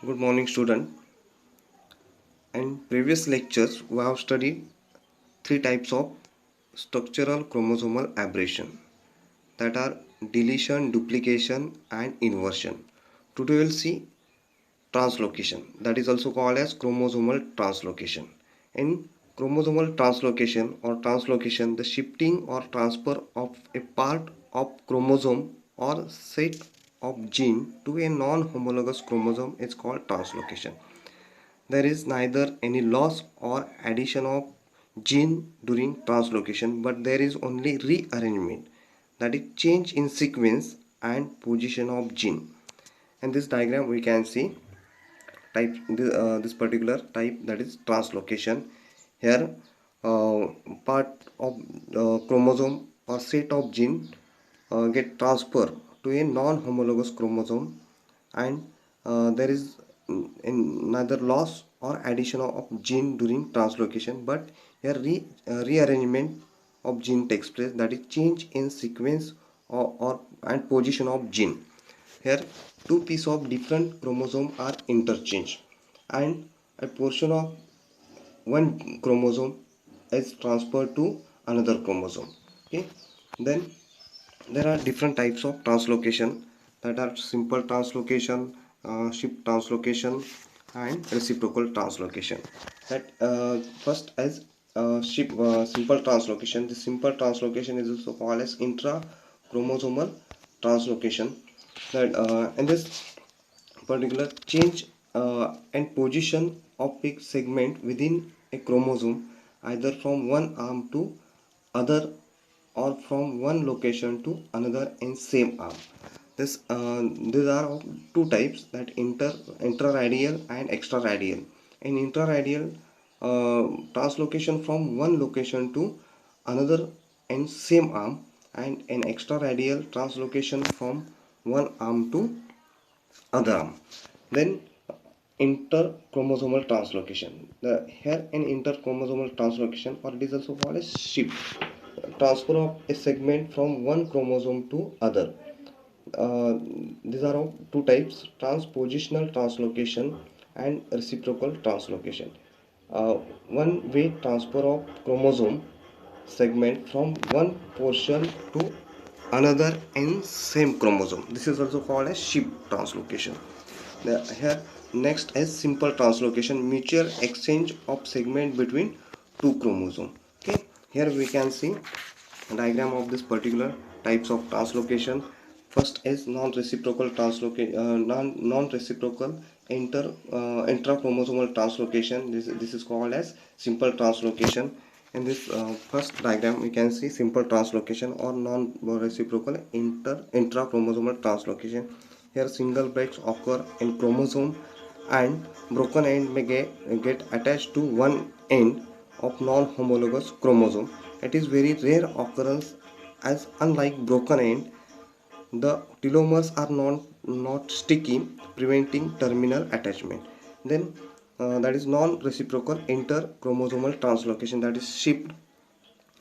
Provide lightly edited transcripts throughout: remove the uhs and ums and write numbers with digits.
Good morning, student. In previous lectures, we have studied three types of structural chromosomal aberration, that are deletion, duplication, and inversion. Today we will see translocation, that is also called as chromosomal translocation. In chromosomal translocation or translocation, the shifting or transfer of a part of chromosome or set of gene to a non-homologous chromosome is called translocation. There is neither any loss or addition of gene during translocation, but there is only rearrangement, that is change in sequence and position of gene. In this diagram we can see this particular type, that is translocation. Here part of chromosome or set of gene get transferred to a non-homologous chromosome, and there is neither loss or addition of gene during translocation, but here rearrangement of gene takes place, that is change in sequence or and position of gene. Here two pieces of different chromosome are interchanged, and a portion of one chromosome is transferred to another chromosome. Okay, then there are different types of translocation, that are simple translocation, shift translocation, and reciprocal translocation. That first as simple translocation. The simple translocation is also called as intrachromosomal translocation. That in this particular change and position of a segment within a chromosome, either from one arm to other or from one location to another in same arm. These are of two types, that intraradial and extraradial. In intraradial, translocation from one location to another in same arm, and in extraradial, translocation from one arm to other arm. Then interchromosomal translocation. Here in interchromosomal translocation, or it is also called as shift, transfer of a segment from one chromosome to other. Uh, these are of two types: transpositional translocation and reciprocal translocation. Uh, One way transfer of chromosome segment from one portion to another in same chromosome. This is also called as shift translocation. Here next is simple translocation, mutual exchange of segment between two chromosome. Okay, here we can see a diagram of this particular types of translocation. First is non-reciprocal translocation, non-reciprocal intrachromosomal translocation. This is called as simple translocation. In this first diagram we can see simple translocation or non-reciprocal intrachromosomal translocation. Here single breaks occur in chromosome, and broken end may get attached to one end of non-homologous chromosome. It is very rare occurrence, as unlike broken end, the telomers are not sticky, preventing terminal attachment. Then that is non-reciprocal interchromosomal translocation, that is shift.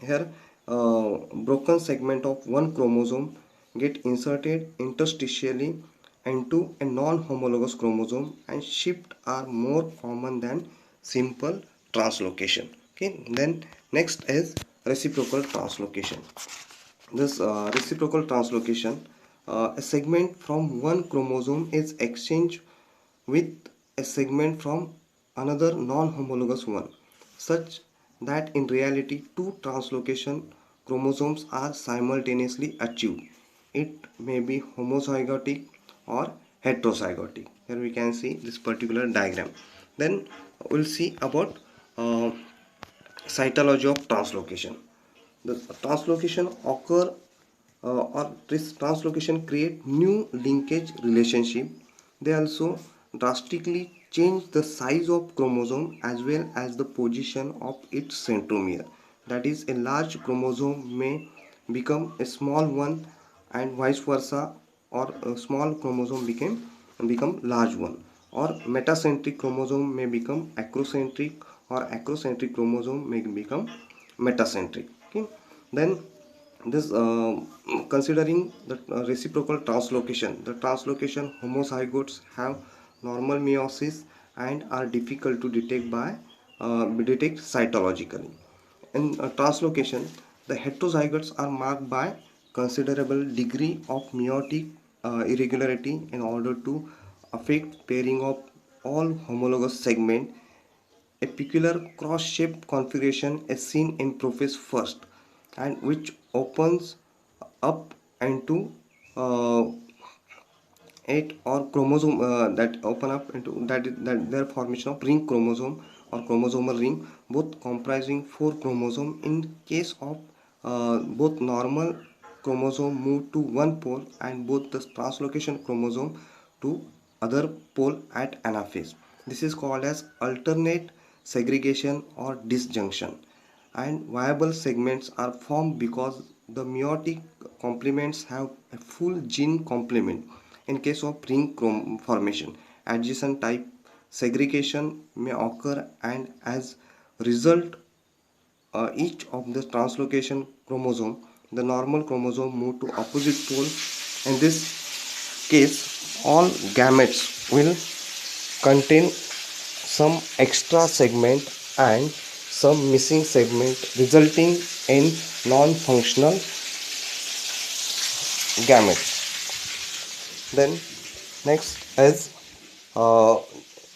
Here broken segment of one chromosome get inserted interstitially into a non-homologous chromosome, and shift are more common than simple translocation. Okay, then next is reciprocal translocation. This reciprocal translocation, a segment from one chromosome is exchanged with a segment from another non-homologous one, such that in reality two translocation chromosomes are simultaneously achieved. It may be homozygotic or heterozygotic. Here we can see this particular diagram. Then we'll see about cytology of translocation. The translocation occur or this translocation create new linkage relationship. They also drastically change the size of chromosome as well as the position of its centromere. That is, a large chromosome may become a small one, and vice versa, or a small chromosome become large one, or metacentric chromosome may become acrocentric, or acrocentric chromosome may become metacentric. Okay, then this considering the reciprocal translocation, the translocation homozygotes have normal meiosis and are difficult to detect cytologically. In translocation, the heterozygotes are marked by considerable degree of meiotic irregularity in order to affect pairing of all homologous segment. A peculiar cross-shaped configuration is seen in prophase first, and which opens up into uh, eight or chromosome that open up into that their formation of ring chromosome or chromosomal ring, both comprising four chromosome. In case of both normal chromosome move to one pole and both the translocation chromosome to other pole at anaphase. This is called as alternate segregation or disjunction, and viable segments are formed because the meiotic complements have a full gene complement. In case of ring formation, adjacent type segregation may occur, and as result, each of the translocation chromosome, the normal chromosome move to opposite pole. In this case, all gametes will contain some extra segment and some missing segment, resulting in non-functional gametes. Then next is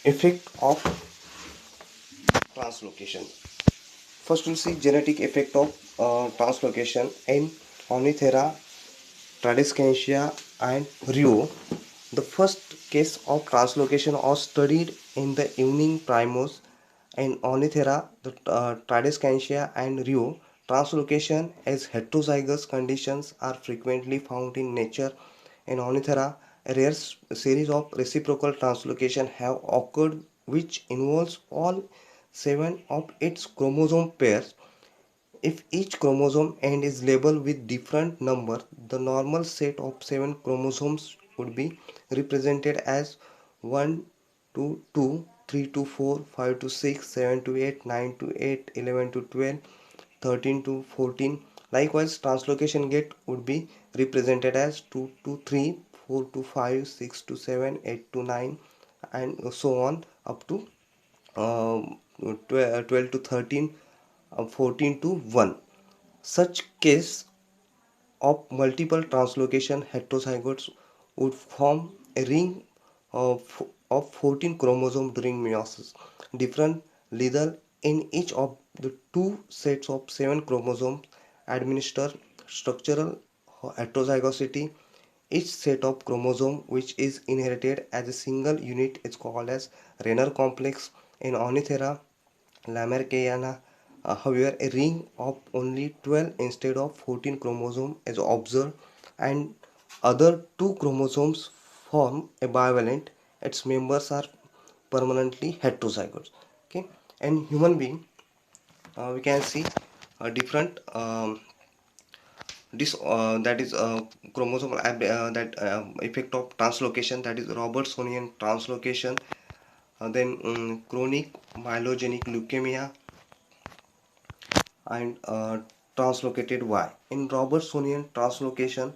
effect of translocation. First we'll see genetic effect of translocation in Ornithera, Tradescantia and Rio. The first case of translocation was studied in the evening primos in Ornithera, the Tradescantia and Rio. Translocation as heterozygous conditions are frequently found in nature. In Ornithera, a rare series of reciprocal translocation have occurred which involves all seven of its chromosome pairs. If each chromosome end is labeled with different number, the normal set of 7 chromosomes would be represented as 1 to 2, 3 to 4, 5 to 6, 7 to 8, 9 to 8, 11 to 12, 13 to 14. Likewise, translocation gate would be represented as 2 to 3, 4 to 5, 6 to 7, 8 to 9, and so on up to 12 to 13, 14 to 1. Such case of multiple translocation heterozygotes would form a ring of 14 chromosomes during meiosis. Different lethal in each of the two sets of 7 chromosomes administer structural heterozygosity. Each set of chromosome which is inherited as a single unit is called as Renner complex. In Ornithera Lamarckiana, however, a ring of only 12 instead of 14 chromosomes is observed, and other two chromosomes form a bivalent. Its members are permanently heterozygous. Okay, in human being, we can see a different this that is chromosomal that effect of translocation, that is Robertsonian translocation. Then chronic myelogenic leukemia and translocated Y. In Robertsonian translocation,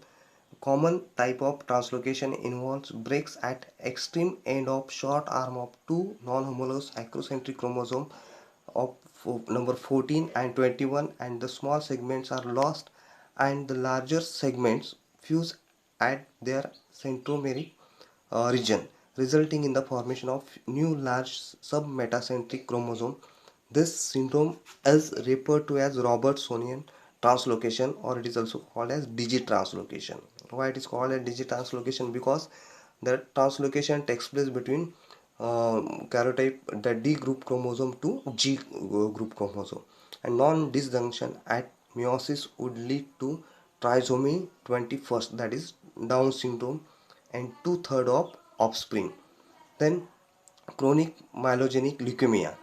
common type of translocation involves breaks at extreme end of short arm of two non-homologous acrocentric chromosome of number 14 and 21, and the small segments are lost and the larger segments fuse at their centromeric region, resulting in the formation of new large submetacentric chromosome. This syndrome is referred to as Robertsonian translocation, or it is also called as digitranslocation. Why it is called a digitranslocation? Because the translocation takes place between karyotype, the D group chromosome to G group chromosome, and non-disjunction at meiosis would lead to trisomy 21st, that is Down syndrome, and two-thirds of offspring. Then chronic myelogenic leukemia,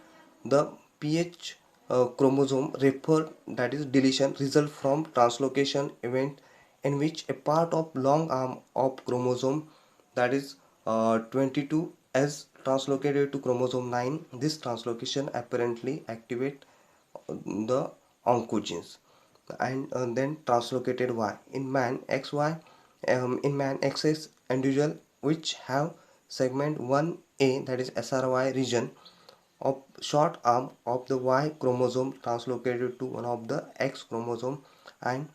the PH chromosome referred, that is deletion, result from translocation event in which a part of long arm of chromosome, that is 22, is translocated to chromosome 9. This translocation apparently activate the oncogenes, and then translocated Y. In man XY, in man XS individual which have segment 1 A, that is SRY region of short arm of the Y chromosome translocated to one of the X chromosome and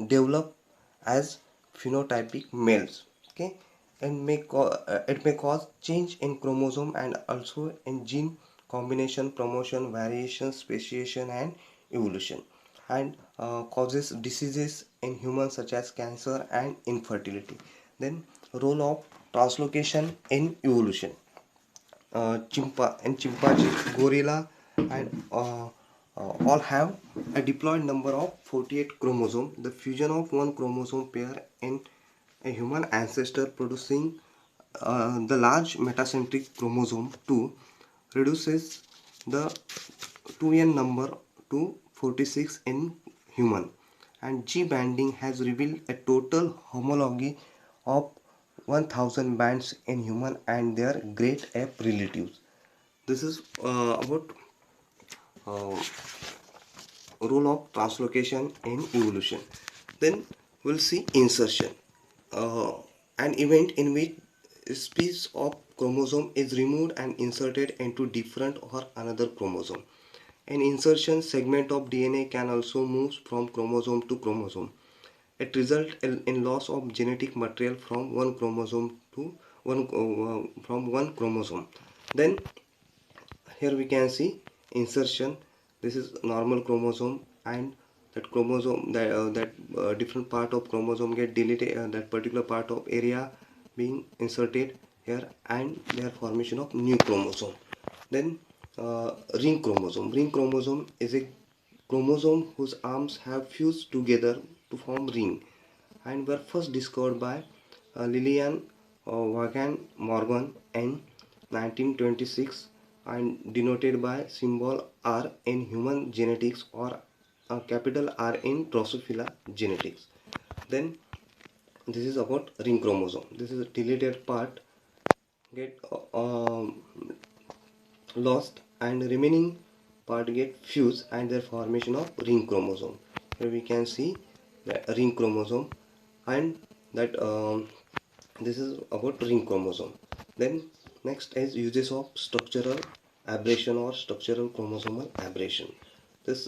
develop as phenotypic males. Okay, and it may cause change in chromosome and also in gene combination, promotion, variation, speciation, and evolution, and causes diseases in humans such as cancer and infertility. Then role of translocation in evolution. Chimpanzee, gorilla, and all have a diploid number of 48 chromosomes. The fusion of one chromosome pair in a human ancestor producing the large metacentric chromosome 2 reduces the 2n number to 46 in human, and G banding has revealed a total homology of 1000 bands in human and their great ape relatives. This is about uh, role of translocation in evolution. Then we'll see insertion, uh, an event in which a piece of chromosome is removed and inserted into different or another chromosome. An insertion segment of DNA can also move from chromosome to chromosome. It results in loss of genetic material from one chromosome to from one chromosome. Then here we can see insertion. This is normal chromosome, and that chromosome that different part of chromosome get deleted, that particular part of area being inserted here, and their formation of new chromosome. Then ring chromosome is a chromosome whose arms have fused together to form ring, and were first discovered by Lillian Vaughan Morgan in 1926 and denoted by symbol R in human genetics or capital R in Drosophila genetics. Then this is about ring chromosome. This is a deleted part get lost and remaining part get fused and their formation of ring chromosome. Here we can see the ring chromosome, and that this is about ring chromosome. Then next is uses of structural aberration or structural chromosomal aberration. This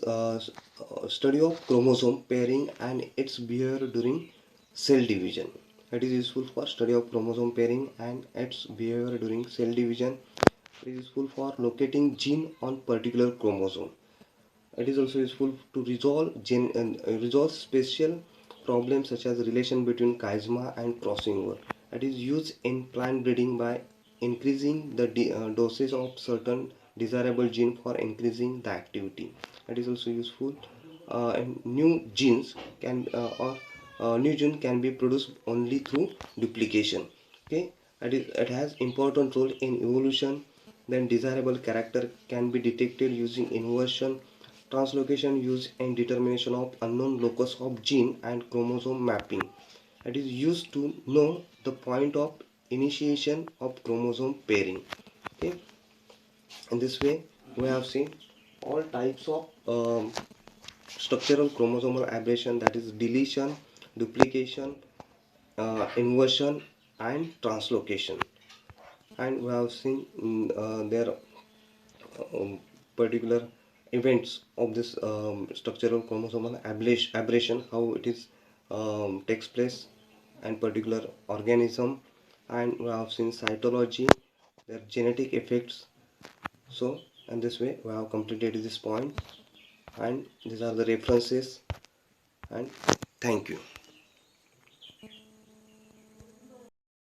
study of chromosome pairing and its behavior during cell division. It is useful for study of chromosome pairing and its behavior during cell division. It is useful for locating gene on particular chromosome. It is also useful to resolve spatial problems such as relation between chiasma and crossing over. It is used in plant breeding by increasing the dosage of certain desirable gene for increasing the activity. It is also useful and new gene can be produced only through duplication. Okay, it has important role in evolution. Then desirable character can be detected using inversion. Translocation used in determination of unknown locus of gene and chromosome mapping. It is used to know the point of initiation of chromosome pairing. Okay, in this way we have seen all types of structural chromosomal aberration, that is deletion, duplication, inversion, and translocation. And we have seen their particular events of this structural chromosomal aberration, how it is takes place and particular organism, and we have seen cytology, their genetic effects. So in this way we have completed this point, and these are the references, and thank you.